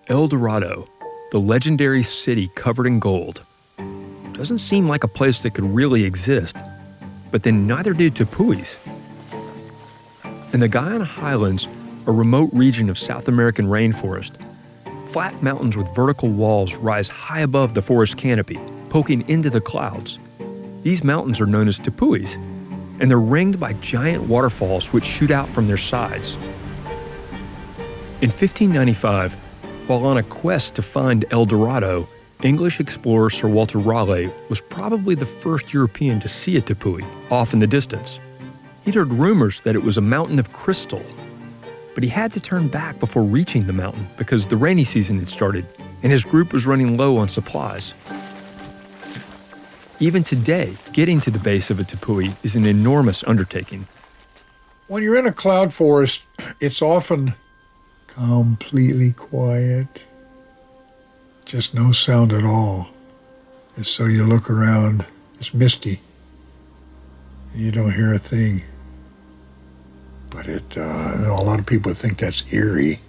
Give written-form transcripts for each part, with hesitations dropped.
El Dorado, the legendary city covered in gold. Doesn't seem like a place that could really exist, but then neither did tepuis. In the Guyana highlands, a remote region of South American rainforest, flat mountains with vertical walls rise high above the forest canopy, poking into the clouds. These mountains are known as tepuis, and they're ringed by giant waterfalls which shoot out from their sides. In 1595, while on a quest to find El Dorado, English explorer Sir Walter Raleigh was probably the first European to see a tepui off in the distance. He'd heard rumors that it was a mountain of crystal, but he had to turn back before reaching the mountain because the rainy season had started and his group was running low on supplies. Even today, getting to the base of a tepui is an enormous undertaking. When you're in a cloud forest, it's often completely quiet. Just no sound at all. And so you look around, it's misty, and you don't hear a thing. But a lot of people think that's eerie.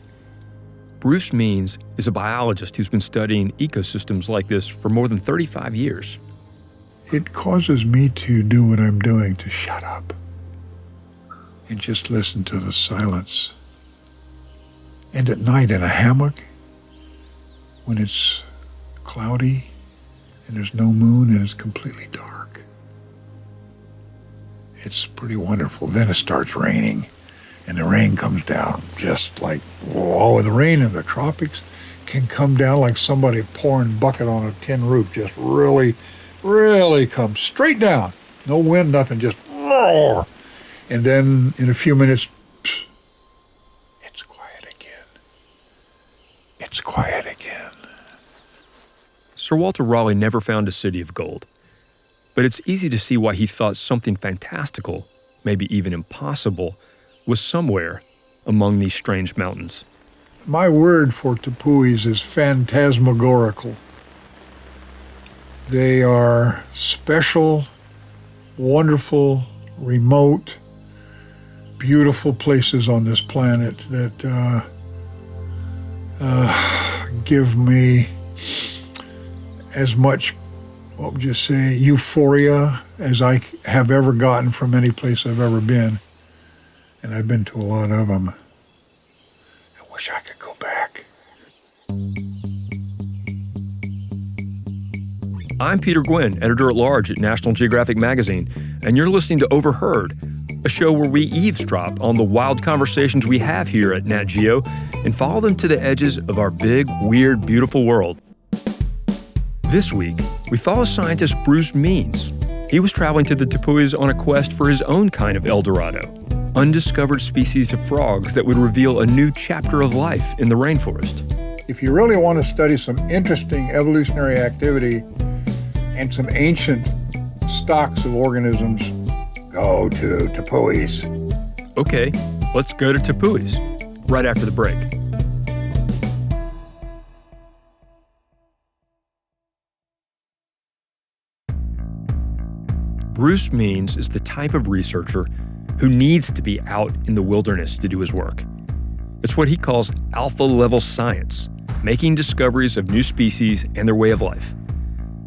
Bruce Means is a biologist who's been studying ecosystems like this for more than 35 years. It causes me to do what I'm doing, to shut up and just listen to the silence. And at night in a hammock, when it's cloudy and there's no moon and it's completely dark, it's pretty wonderful. Then it starts raining, and the rain comes down just like, whoa, the rain in the tropics can come down like somebody pouring a bucket on a tin roof, just really, really comes straight down. No wind, nothing, just roar. And then in a few minutes, it's quiet again. It's quiet again. Sir Walter Raleigh never found a city of gold, but it's easy to see why he thought something fantastical, maybe even impossible, was somewhere among these strange mountains. My word for tepuis is phantasmagorical. They are special, wonderful, remote, beautiful places on this planet that give me as much, what would you say, euphoria as I have ever gotten from any place I've ever been. And I've been to a lot of them. I wish I could go back. I'm Peter Gwin, editor-at-large at National Geographic magazine, and you're listening to Overheard, a show where we eavesdrop on the wild conversations we have here at Nat Geo and follow them to the edges of our big, weird, beautiful world. This week, we follow scientist Bruce Means. He was traveling to the tepuis on a quest for his own kind of El Dorado, undiscovered species of frogs that would reveal a new chapter of life in the rainforest. If you really want to study some interesting evolutionary activity and some ancient stocks of organisms, go to tepuis. Okay, let's go to tepuis, right after the break. Bruce Means is the type of researcher who needs to be out in the wilderness to do his work. It's what he calls alpha-level science, making discoveries of new species and their way of life.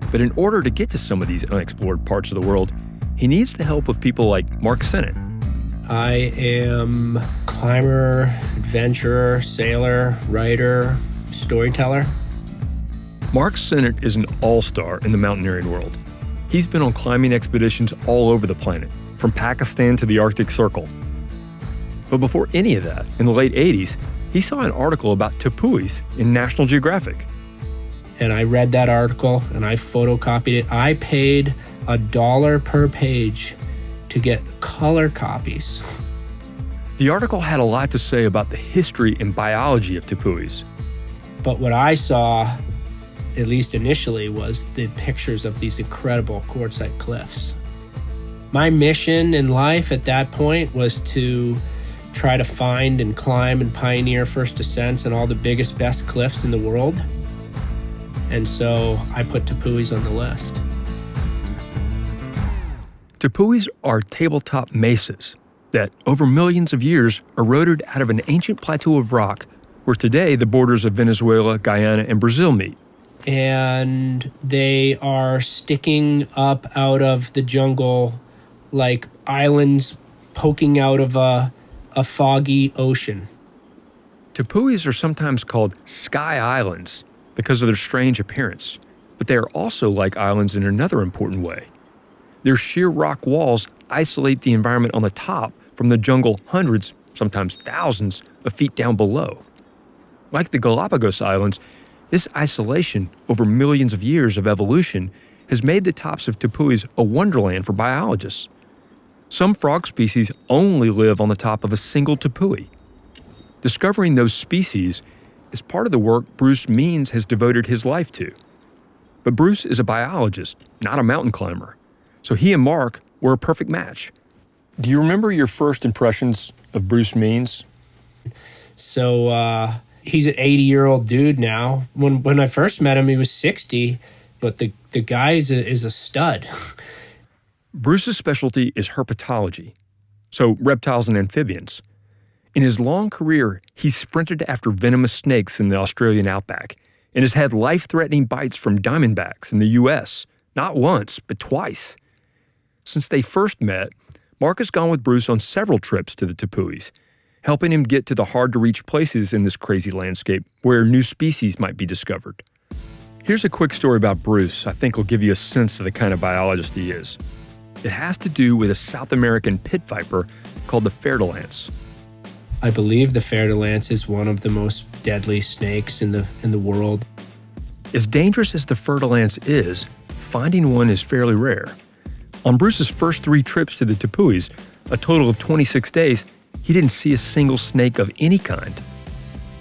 But in order to get to some of these unexplored parts of the world, he needs the help of people like Mark Sennett. I am climber, adventurer, sailor, writer, storyteller. Mark Sennett is an all-star in the mountaineering world. He's been on climbing expeditions all over the planet, from Pakistan to the Arctic Circle. But before any of that, in the late 80s, he saw an article about tepuis in National Geographic. And I read that article and I photocopied it. I paid $1 per page to get color copies. The article had a lot to say about the history and biology of tepuis. But what I saw, at least initially, was the pictures of these incredible quartzite cliffs. My mission in life at that point was to try to find and climb and pioneer first ascents and all the biggest, best cliffs in the world. And so I put tepuis on the list. Tepuis are tabletop mesas that, over millions of years, eroded out of an ancient plateau of rock where today the borders of Venezuela, Guyana, and Brazil meet. And they are sticking up out of the jungle like islands poking out of a foggy ocean. Tepuis are sometimes called sky islands because of their strange appearance, but they are also like islands in another important way. Their sheer rock walls isolate the environment on the top from the jungle hundreds, sometimes thousands, of feet down below. Like the Galapagos Islands, this isolation over millions of years of evolution has made the tops of tepuis a wonderland for biologists. Some frog species only live on the top of a single tepui. Discovering those species is part of the work Bruce Means has devoted his life to. But Bruce is a biologist, not a mountain climber, so he and Mark were a perfect match. Do you remember your first impressions of Bruce Means? So he's an 80-year-old dude now. When I first met him, he was 60, but the guy is a stud. Bruce's specialty is herpetology, so reptiles and amphibians. In his long career, he's sprinted after venomous snakes in the Australian outback and has had life-threatening bites from diamondbacks in the U.S., not once, but twice. Since they first met, Mark has gone with Bruce on several trips to the tepuis, helping him get to the hard-to-reach places in this crazy landscape where new species might be discovered. Here's a quick story about Bruce I think will give you a sense of the kind of biologist he is. It has to do with a South American pit viper called the fer-de-lance. I believe the fer-de-lance is one of the most deadly snakes in the world. As dangerous as the fer-de-lance is, finding one is fairly rare. On Bruce's first 3 trips to the tepuis, a total of 26 days, he didn't see a single snake of any kind.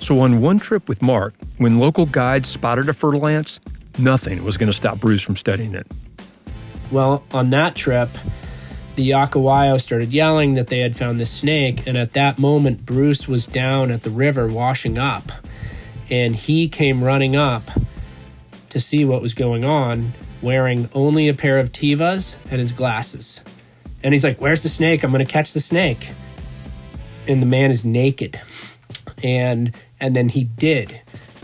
So on one trip with Mark, when local guides spotted a fer-de-lance, nothing was going to stop Bruce from studying it. Well, on that trip, the Yakawayo started yelling that they had found this snake, and at that moment, Bruce was down at the river washing up, and he came running up to see what was going on, wearing only a pair of Tevas and his glasses. And he's like, "Where's the snake? I'm going to catch the snake." And the man is naked. And then he did.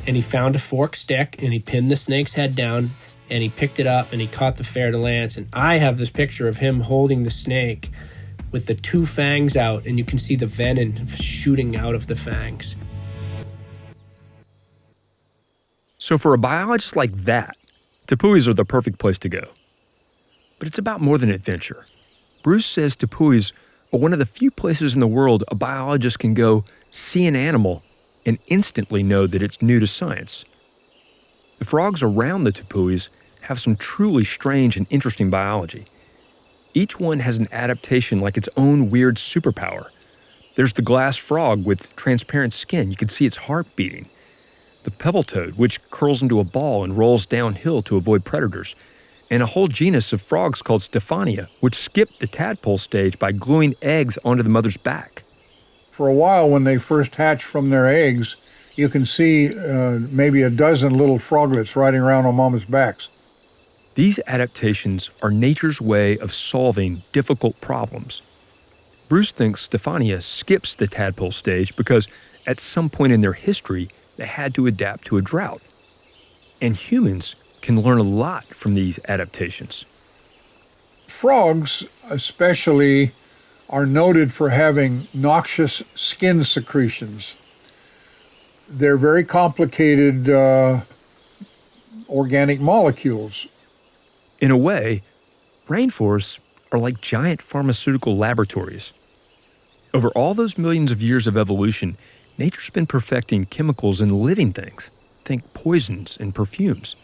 And he found a forked stick, and he pinned the snake's head down, and he picked it up, and he caught the fer-de-lance. And I have this picture of him holding the snake with the 2 fangs out, and you can see the venom shooting out of the fangs. So for a biologist like that, tepuis are the perfect place to go. But it's about more than adventure. Bruce says tepuis are one of the few places in the world a biologist can go see an animal and instantly know that it's new to science. The frogs around the tepuis have some truly strange and interesting biology. Each one has an adaptation like its own weird superpower. There's the glass frog with transparent skin. You can see its heart beating. The pebble toad, which curls into a ball and rolls downhill to avoid predators. And a whole genus of frogs called Stephania, which skip the tadpole stage by gluing eggs onto the mother's back. For a while, when they first hatch from their eggs, you can see maybe a dozen little froglets riding around on mama's backs. These adaptations are nature's way of solving difficult problems. Bruce thinks Stephania skips the tadpole stage because at some point in their history, they had to adapt to a drought. And humans can learn a lot from these adaptations. Frogs, especially, are noted for having noxious skin secretions. They're very complicated organic molecules. In a way, rainforests are like giant pharmaceutical laboratories. Over all those millions of years of evolution, nature's been perfecting chemicals in living things. Think poisons and perfumes.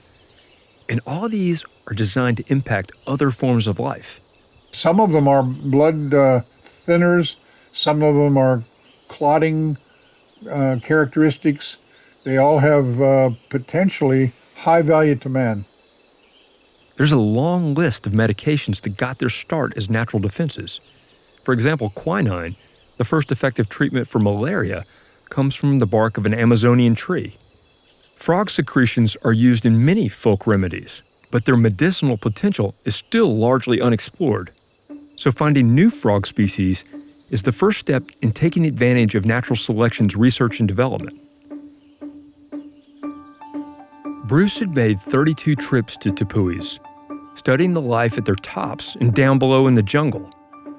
And all of these are designed to impact other forms of life. Some of them are blood thinners. Some of them are clotting characteristics. They all have potentially high value to man. There's a long list of medications that got their start as natural defenses. For example, quinine, the first effective treatment for malaria, comes from the bark of an Amazonian tree. Frog secretions are used in many folk remedies, but their medicinal potential is still largely unexplored. So finding new frog species is the first step in taking advantage of natural selection's research and development. Bruce had made 32 trips to tepuis, studying the life at their tops and down below in the jungle.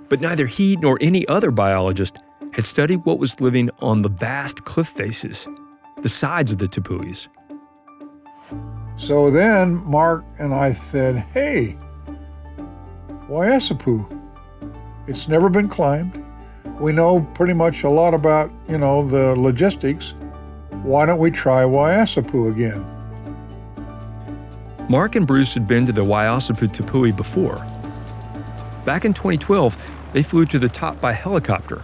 But neither he nor any other biologist had studied what was living on the vast cliff faces, the sides of the tepuis. So then Mark and I said, hey, Weiassipu, it's never been climbed. We know pretty much a lot about, the logistics. Why don't we try Weiassipu again? Mark and Bruce had been to the Weiassipu tepui before. Back in 2012, they flew to the top by helicopter.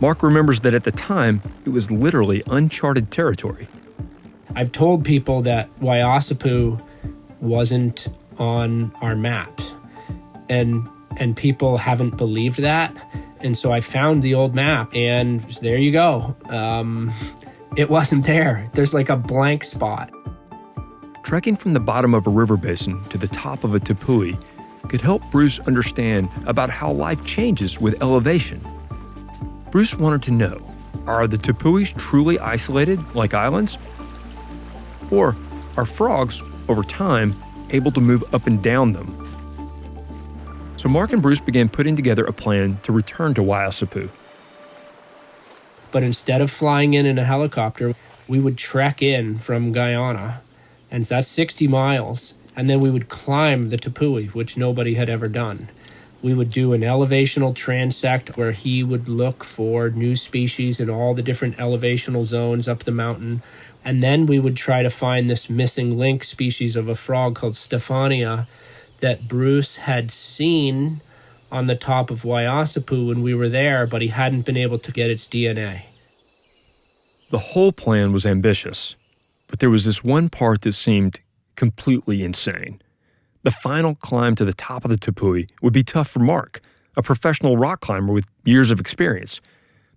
Mark remembers that at the time, it was literally uncharted territory. I've told people that Weiassipu wasn't on our maps, and people haven't believed that. And so I found the old map, and there you go. It wasn't there. There's like a blank spot. Trekking from the bottom of a river basin to the top of a tepui could help Bruce understand about how life changes with elevation. Bruce wanted to know, are the tepuis truly isolated like islands? Or are frogs, over time, able to move up and down them? So Mark and Bruce began putting together a plan to return to Weiassipu. But instead of flying in a helicopter, we would trek in from Guyana, and that's 60 miles, and then we would climb the tepui, which nobody had ever done. We would do an elevational transect where he would look for new species in all the different elevational zones up the mountain. And then we would try to find this missing link species of a frog called Stephania that Bruce had seen on the top of Weiassipu when we were there, but he hadn't been able to get its DNA. The whole plan was ambitious, but there was this one part that seemed completely insane. The final climb to the top of the tepui would be tough for Mark, a professional rock climber with years of experience.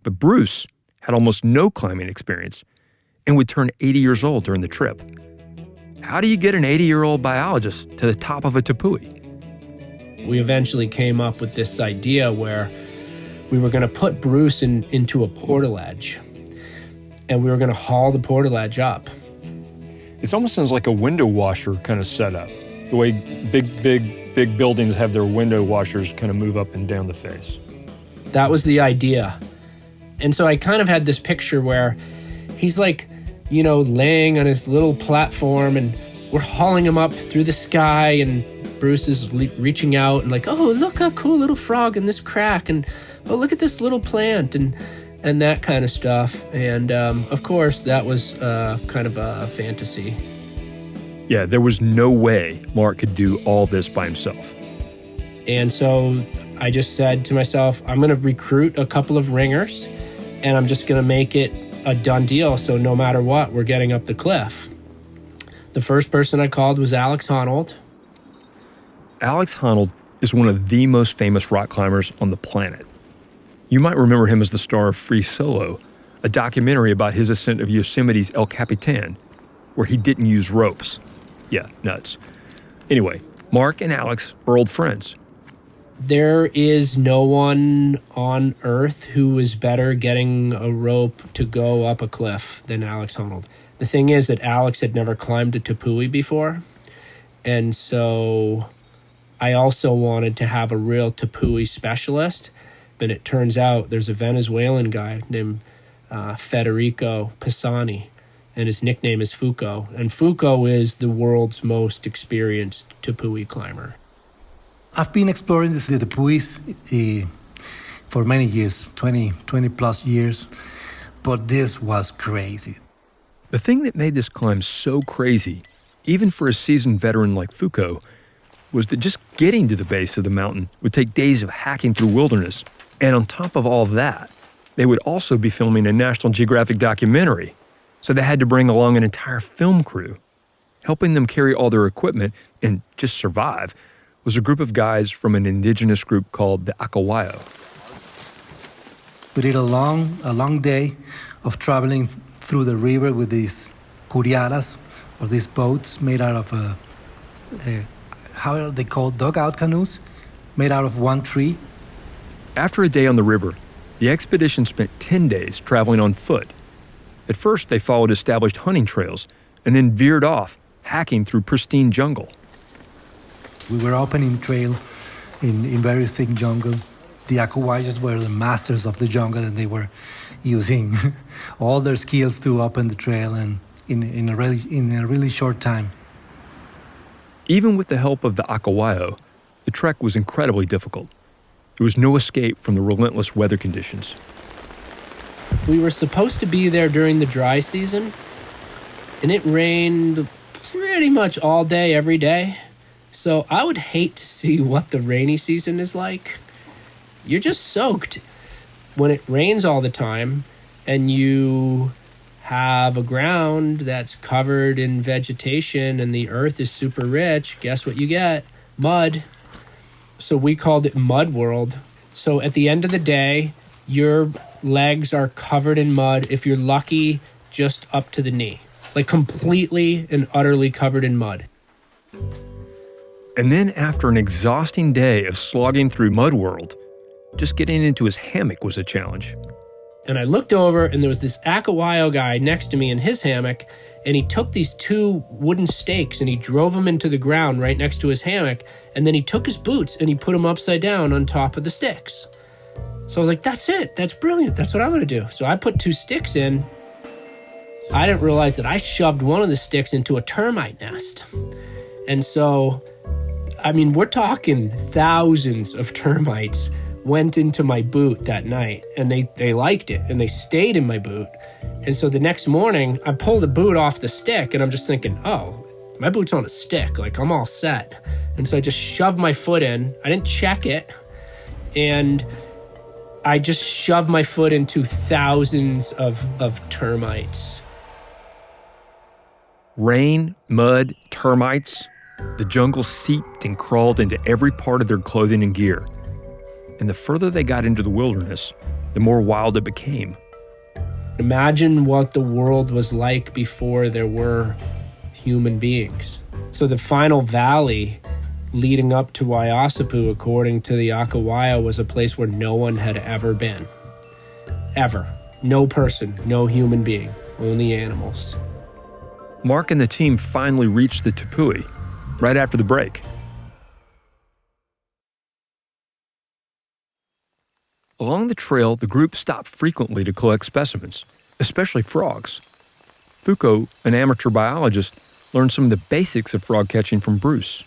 But Bruce had almost no climbing experience and would turn 80 years old during the trip. How do you get an 80-year-old biologist to the top of a tepui? We eventually came up with this idea where we were going to put Bruce into a portaledge, and we were going to haul the portaledge up. It almost sounds like a window washer kind of setup, the way big buildings have their window washers kind of move up and down the face. That was the idea. And so I kind of had this picture where he's like, laying on his little platform, and we're hauling him up through the sky, and Bruce is reaching out and like, oh, look, a cool little frog in this crack, and oh, look at this little plant, and that kind of stuff. And of course, that was kind of a fantasy. Yeah, there was no way Mark could do all this by himself. And so I just said to myself, I'm going to recruit a couple of ringers, and I'm just going to make it a done deal. So no matter what, we're getting up the cliff. The first person I called was Alex Honnold. Alex Honnold is one of the most famous rock climbers on the planet. You might remember him as the star of Free Solo, a documentary about his ascent of Yosemite's El Capitan, where he didn't use ropes. Yeah, nuts. Anyway, Mark and Alex are old friends. There is no one on Earth who is better getting a rope to go up a cliff than Alex Honnold. The thing is that Alex had never climbed a tepui before, and so I also wanted to have a real tepui specialist, but it turns out there's a Venezuelan guy named Federico Pisani, and his nickname is Fuco. And Fuco is the world's most experienced tepui climber. I've been exploring the tepuis for many years, 20 plus years, but this was crazy. The thing that made this climb so crazy, even for a seasoned veteran like Fuco, was that just getting to the base of the mountain would take days of hacking through wilderness. And on top of all that, they would also be filming a National Geographic documentary. So they had to bring along an entire film crew. Helping them carry all their equipment and just survive was a group of guys from an indigenous group called the Akawayo. We did a long day of traveling through the river with these curiaras, or these boats made out of, how are they called, dugout canoes, made out of one tree. After a day on the river, the expedition spent 10 days traveling on foot. At first, they followed established hunting trails and then veered off, hacking through pristine jungle. We were opening trail in very thick jungle. The Akuwayas were the masters of the jungle, and they were using all their skills to open the trail and in a really short time. Even with the help of the Akawayo, the trek was incredibly difficult. There was no escape from the relentless weather conditions. We were supposed to be there during the dry season, and it rained pretty much all day, every day. So I would hate to see what the rainy season is like. You're just soaked. When it rains all the time and you have a ground that's covered in vegetation and the earth is super rich, guess what you get? Mud. So we called it Mud World. So at the end of the day, your legs are covered in mud, if you're lucky, just up to the knee. Like completely and utterly covered in mud. And then after an exhausting day of slogging through Mud World, just getting into his hammock was a challenge. And I looked over, and there was this Akawayo guy next to me in his hammock, and he took these 2 wooden stakes and he drove them into the ground right next to his hammock, and then he took his boots and he put them upside down on top of the sticks. So I was like, that's it. That's brilliant. That's what I'm going to do. So I put 2 sticks in. I didn't realize that I shoved one of the sticks into a termite nest. And so, I mean, we're talking thousands of termites went into my boot that night, and they liked it, and they stayed in my boot. And so the next morning, I pulled the boot off the stick, and I'm just thinking, oh, my boot's on a stick. Like, I'm all set. And so I just shoved my foot in. I didn't check it. And I just shoved my foot into thousands of termites. Rain, mud, termites. The jungle seeped and crawled into every part of their clothing and gear. And the further they got into the wilderness, the more wild it became. Imagine what the world was like before there were human beings. So the final valley leading up to Weiassipu, according to the Akawayo, was a place where no one had ever been. Ever. No person, no human being, only animals. Mark and the team finally reached the tepui right after the break. Along the trail, the group stopped frequently to collect specimens, especially frogs. Foucault, an amateur biologist, learned some of the basics of frog catching from Bruce.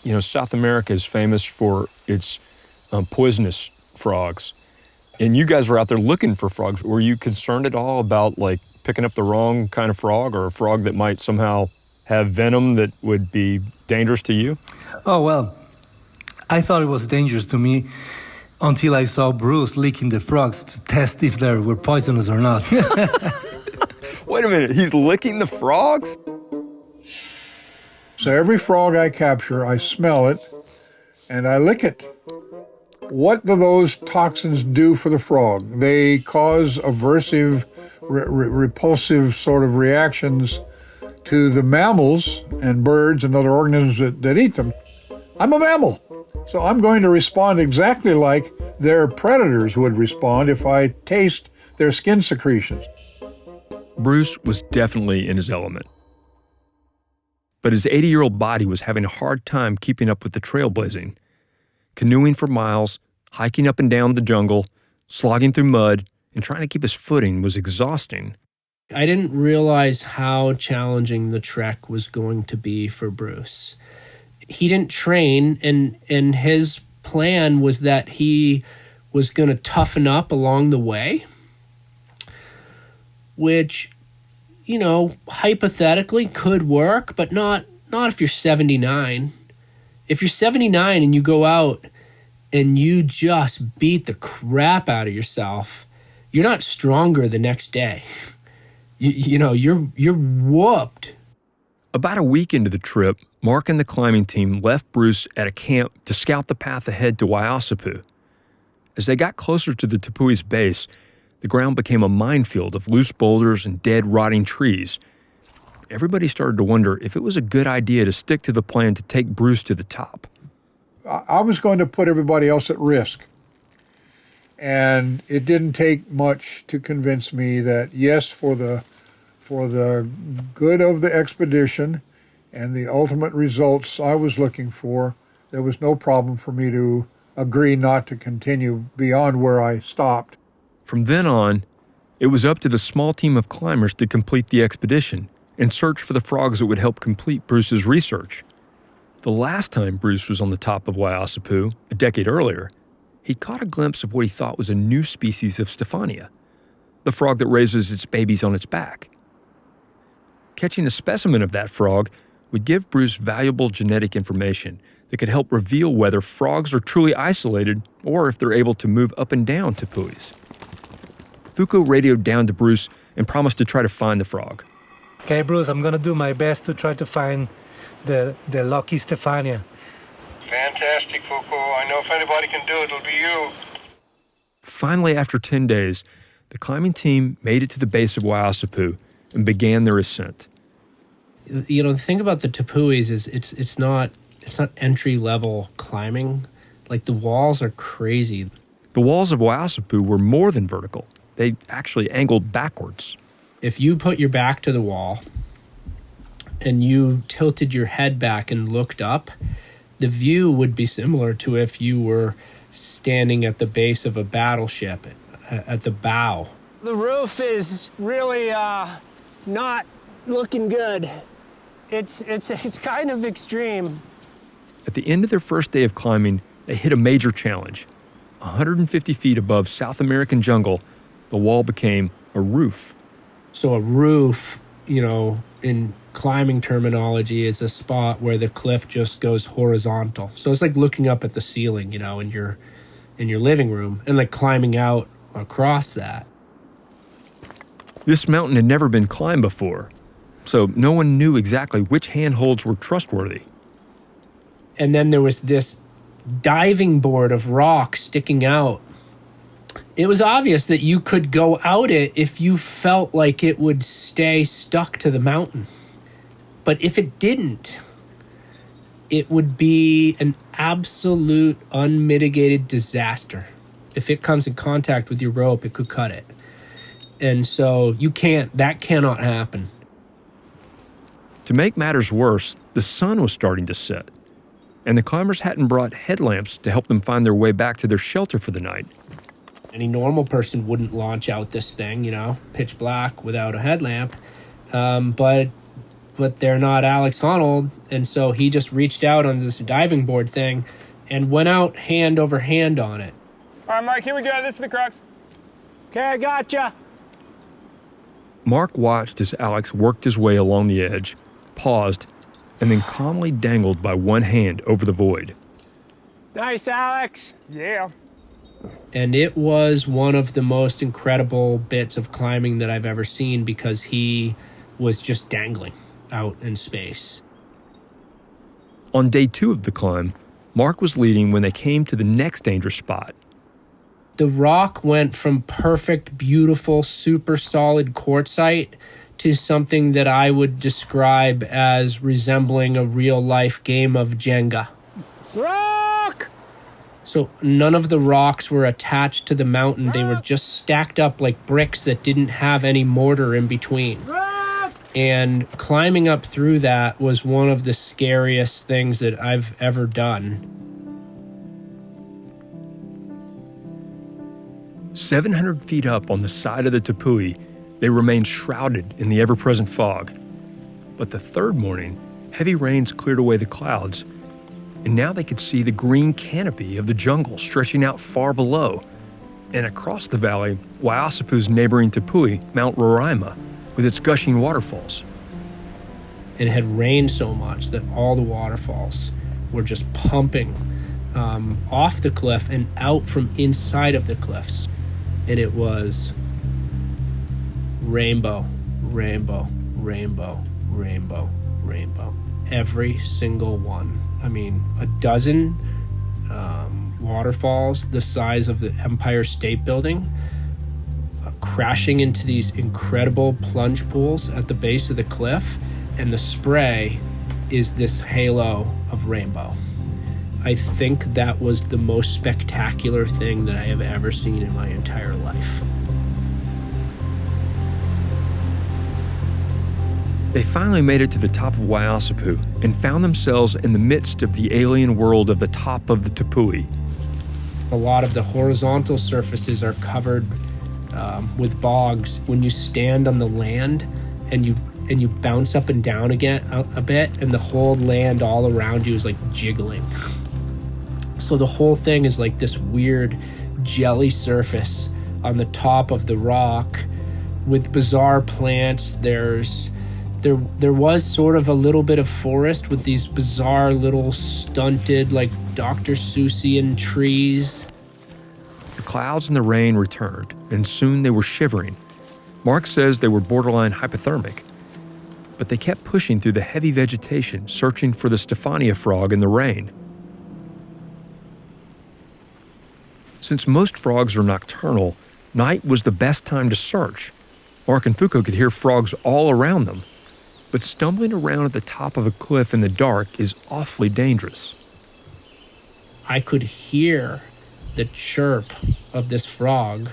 You know, South America is famous for its poisonous frogs. And you guys were out there looking for frogs. Were you concerned at all about, like, picking up the wrong kind of frog, or a frog that might somehow have venom that would be dangerous to you? Oh, well, I thought it was dangerous to me until I saw Bruce licking the frogs to test if they were poisonous or not. Wait a minute, he's licking the frogs? So every frog I capture, I smell it and I lick it. What do those toxins do for the frog? They cause aversive, repulsive sort of reactions to the mammals and birds and other organisms that eat them. I'm a mammal, so I'm going to respond exactly like their predators would respond if I taste their skin secretions. Bruce was definitely in his element. But his 80-year-old body was having a hard time keeping up with the trailblazing. Canoeing for miles, hiking up and down the jungle, slogging through mud, and trying to keep his footing was exhausting. I didn't realize how challenging the trek was going to be for Bruce. He didn't train, and his plan was that he was going to toughen up along the way, which, you know, hypothetically could work, but not if you're 79. If you're 79 and you go out and you just beat the crap out of yourself, you're not stronger the next day. You're whooped. About a week into the trip, Mark and the climbing team left Bruce at a camp to scout the path ahead to Weiassipu. As they got closer to the tepui's base, the ground became a minefield of loose boulders and dead, rotting trees. Everybody started to wonder if it was a good idea to stick to the plan to take Bruce to the top. I was going to put everybody else at risk. And it didn't take much to convince me that, yes, for the good of the expedition and the ultimate results I was looking for, there was no problem for me to agree not to continue beyond where I stopped. From then on, it was up to the small team of climbers to complete the expedition and search for the frogs that would help complete Bruce's research. The last time Bruce was on the top of Weiassipu, a decade earlier, he caught a glimpse of what he thought was a new species of Stephania, the frog that raises its babies on its back. Catching a specimen of that frog would give Bruce valuable genetic information that could help reveal whether frogs are truly isolated or if they're able to move up and down tepuis. Foucault radioed down to Bruce and promised to try to find the frog. Okay, Bruce, I'm going to do my best to try to find the lucky Stephania. Fantastic, Foucault. I know if anybody can do it, it'll be you. Finally, after 10 days, the climbing team made it to the base of Weiassipu and began their ascent. You know, the thing about the tepuis is it's not entry-level climbing. Like, the walls are crazy. The walls of Weiassipu were more than vertical. They actually angled backwards. If you put your back to the wall and you tilted your head back and looked up, the view would be similar to if you were standing at the base of a battleship at the bow. The roof is really not looking good. It's kind of extreme. At the end of their first day of climbing, they hit a major challenge. 150 feet above South American jungle, the wall became a roof. So a roof, you know, in climbing terminology, is a spot where the cliff just goes horizontal. So it's like looking up at the ceiling, you know, in your living room, and like climbing out across that. This mountain had never been climbed before, so no one knew exactly which handholds were trustworthy. And then there was this diving board of rock sticking out. It was obvious that you could go out it if you felt like it would stay stuck to the mountain. But if it didn't, it would be an absolute unmitigated disaster. If it comes in contact with your rope, it could cut it. And so that cannot happen. To make matters worse, the sun was starting to set, and the climbers hadn't brought headlamps to help them find their way back to their shelter for the night. Any normal person wouldn't launch out this thing, you know, pitch black without a headlamp. But they're not Alex Honnold, and so he just reached out on this diving board thing and went out hand over hand on it. All right, Mark, here we go. This is the crux. Okay, I gotcha. Mark watched as Alex worked his way along the edge, paused, and then calmly dangled by one hand over the void. Nice, Alex. Yeah. And it was one of the most incredible bits of climbing that I've ever seen because he was just dangling out in space. On day 2 of the climb, Mark was leading when they came to the next dangerous spot. The rock went from perfect, beautiful, super solid quartzite to something that I would describe as resembling a real-life game of Jenga. Rock! So none of the rocks were attached to the mountain. They were just stacked up like bricks that didn't have any mortar in between. And climbing up through that was one of the scariest things that I've ever done. 700 feet up on the side of the tepui, they remained shrouded in the ever-present fog. But the third morning, heavy rains cleared away the clouds, and now they could see the green canopy of the jungle stretching out far below. And across the valley, Weiassipu's neighboring tepui, Mount Roraima, with its gushing waterfalls. It had rained so much that all the waterfalls were just pumping off the cliff and out from inside of the cliffs. And it was rainbow, rainbow, rainbow, rainbow, rainbow. Every single one. I mean, a dozen waterfalls the size of the Empire State Building, crashing into these incredible plunge pools at the base of the cliff, and the spray is this halo of rainbow. I think that was the most spectacular thing that I have ever seen in my entire life. They finally made it to the top of Weiassipu and found themselves in the midst of the alien world of the top of the tepui. A lot of the horizontal surfaces are covered with bogs. When you stand on the land and you bounce up and down again a bit, and the whole land all around you is like jiggling. So the whole thing is like this weird jelly surface on the top of the rock with bizarre plants. There was sort of a little bit of forest with these bizarre little stunted, like Dr. Seussian trees. The clouds and the rain returned, and soon they were shivering. Mark says they were borderline hypothermic, but they kept pushing through the heavy vegetation, searching for the Stephania frog in the rain. Since most frogs are nocturnal, night was the best time to search. Mark and Foucault could hear frogs all around them, but stumbling around at the top of a cliff in the dark is awfully dangerous. I could hear the chirp of this frog,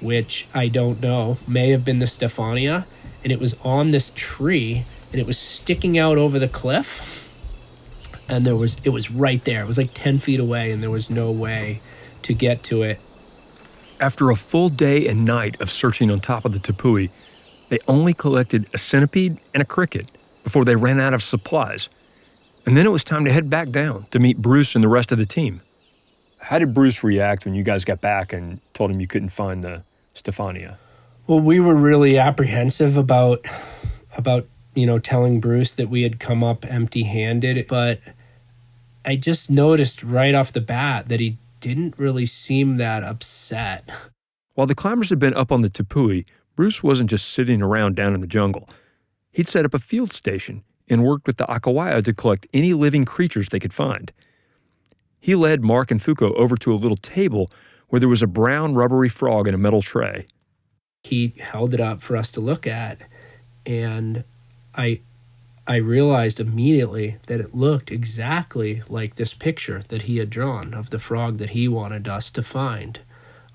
which I don't know, may have been the Stephania, and it was on this tree, and it was sticking out over the cliff, and it was right there. It was like 10 feet away, and there was no way to get to it. After a full day and night of searching on top of the tepui, they only collected a centipede and a cricket before they ran out of supplies. And then it was time to head back down to meet Bruce and the rest of the team. How did Bruce react when you guys got back and told him you couldn't find the Stephania? Well, we were really apprehensive about telling Bruce that we had come up empty-handed, but I just noticed right off the bat that he didn't really seem that upset. While the climbers had been up on the tepui, Bruce wasn't just sitting around down in the jungle. He'd set up a field station and worked with the Akawaya to collect any living creatures they could find. He led Mark and Foucault over to a little table where there was a brown rubbery frog in a metal tray. He held it up for us to look at, and I realized immediately that it looked exactly like this picture that he had drawn of the frog that he wanted us to find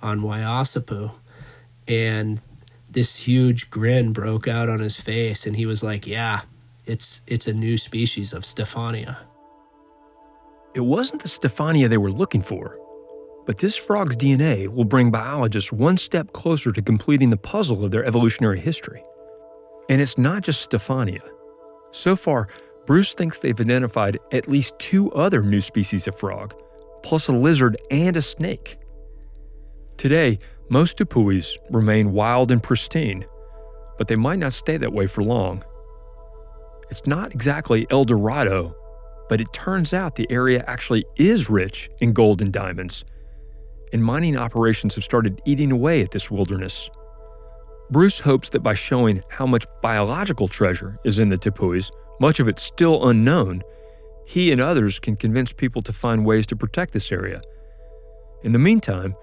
on Weiassipu. And this huge grin broke out on his face, and he was like, yeah, it's a new species of Stephania. It wasn't the Stephania they were looking for, but this frog's DNA will bring biologists one step closer to completing the puzzle of their evolutionary history. And it's not just Stephania. So far, Bruce thinks they've identified at least 2 other new species of frog, plus a lizard and a snake. Today, most tepuis remain wild and pristine, but they might not stay that way for long. It's not exactly El Dorado, but it turns out the area actually is rich in gold and diamonds, and mining operations have started eating away at this wilderness. Bruce hopes that by showing how much biological treasure is in the tepuis, much of it still unknown, he and others can convince people to find ways to protect this area. In the meantime,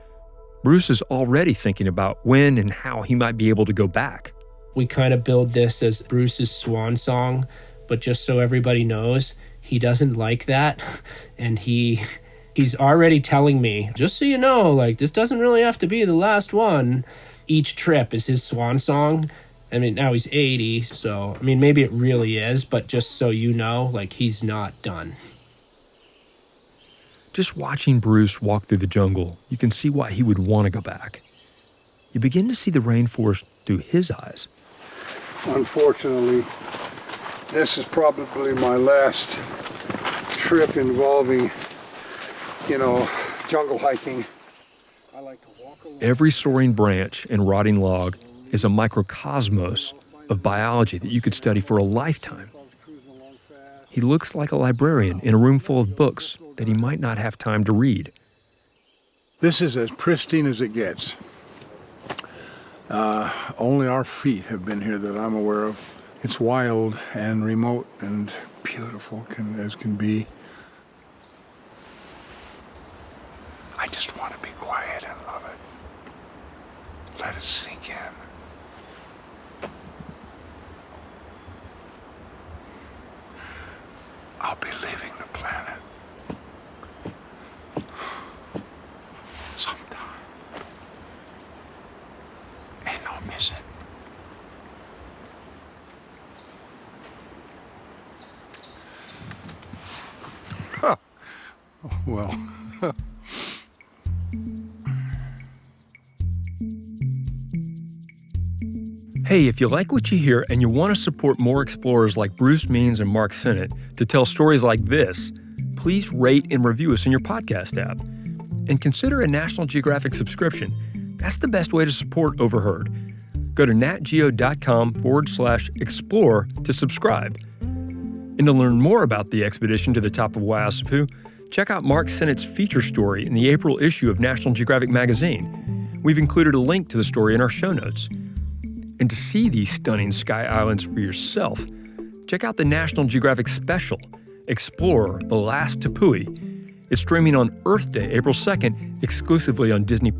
Bruce is already thinking about when and how he might be able to go back. We kind of build this as Bruce's swan song, but just so everybody knows, he doesn't like that. And he's already telling me, just so you know, like, this doesn't really have to be the last one. Each trip is his swan song. I mean, now he's 80, so, I mean, maybe it really is, but just so you know, like, he's not done. Just watching Bruce walk through the jungle, you can see why he would want to go back. You begin to see the rainforest through his eyes. Unfortunately, this is probably my last trip involving, jungle hiking. I like to walk along. Every soaring branch and rotting log is a microcosmos of biology that you could study for a lifetime. He looks like a librarian in a room full of books that he might not have time to read. This is as pristine as it gets. Only our feet have been here that I'm aware of. It's wild and remote and beautiful as can be. I just want to be quiet and love it. Let it sink in. I'll be leaving the planet sometime, and I'll miss it. Well, Hey, if you like what you hear and you want to support more explorers like Bruce Means and Mark Sennett to tell stories like this, please rate and review us in your podcast app. And consider a National Geographic subscription. That's the best way to support Overheard. Go to natgeo.com/explore to subscribe. And to learn more about the expedition to the top of Weiassipu, check out Mark Sennett's feature story in the April issue of National Geographic magazine. We've included a link to the story in our show notes. And to see these stunning sky islands for yourself, check out the National Geographic special, Explorer, The Last Tepui. It's streaming on Earth Day, April 2nd, exclusively on Disney+.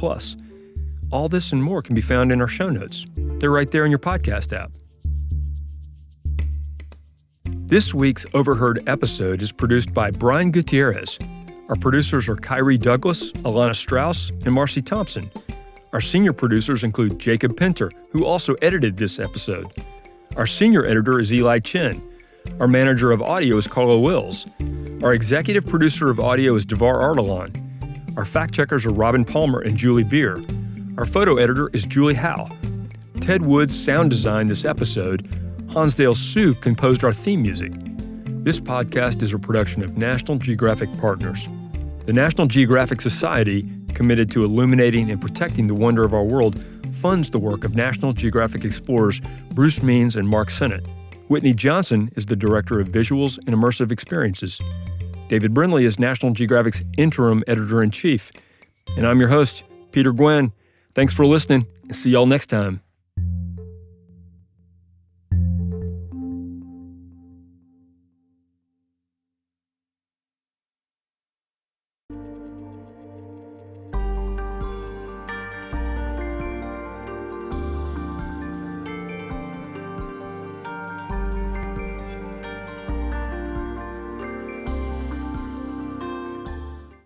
All this and more can be found in our show notes. They're right there in your podcast app. This week's Overheard episode is produced by Brian Gutierrez. Our producers are Kyrie Douglas, Alana Strauss, and Marcy Thompson. Our senior producers include Jacob Pinter, who also edited this episode. Our senior editor is Eli Chen. Our manager of audio is Carla Wills. Our executive producer of audio is Devar Ardalan. Our fact checkers are Robin Palmer and Julie Beer. Our photo editor is Julie Howe. Ted Woods sound designed this episode. Hansdale Sue composed our theme music. This podcast is a production of National Geographic Partners. The National Geographic Society, committed to illuminating and protecting the wonder of our world, funds the work of National Geographic explorers Bruce Means and Mark Sennett. Whitney Johnson is the Director of Visuals and Immersive Experiences. David Brindley is National Geographic's Interim Editor-in-Chief. And I'm your host, Peter Gwin. Thanks for listening, and see y'all next time.